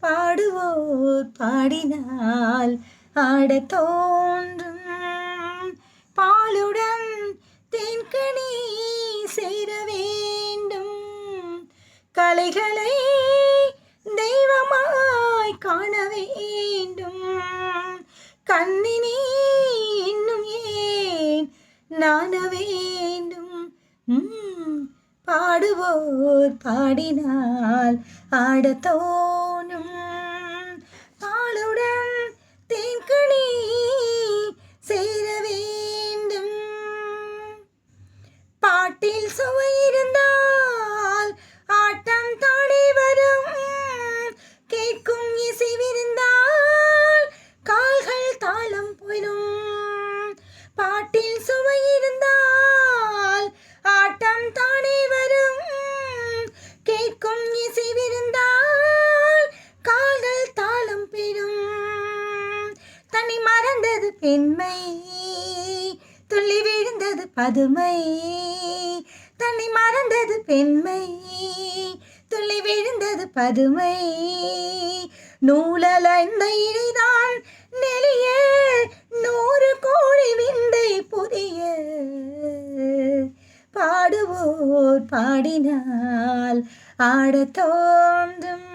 பாடுவோர் பாடினால் ஆடத் தோன்றும். பாலுடன் தேன்கனி சேர வேண்டும், கலைகளை தெய்வமாய் காண வேண்டும். கண்ணினி இன்னும் ஏன் நாண வேண்டும். பாடுவோர் பாடினால் ஆடத் தோணும். பாலுடன் தேன்கனி சேர வேண்டும். பாட்டில் சுவை இருந்தால் ஆட்டம் தானே வரும், கேட்கும் இசைவிருந்தால் கால்கள் தாளம் போயிடும். பாட்டில் சுவை இருந்தால் ஆட்டம் தானே வரும், கேட்கும் இசைவிருந்தால் கால்கள் தாளம் பெறும். தன்னை மறந்தது பெண்மை, துள்ளி விழுந்தது பதுமை. தன்னை மறந்தது பெண்மை, துள்ளி விழுந்தது பதுமை. நூலலைந்த இடைதான் நெளிய, 100 கோடி விந்தை புதிய. பாடுவோர் பாடினால் ஆடத் தோன்றும்.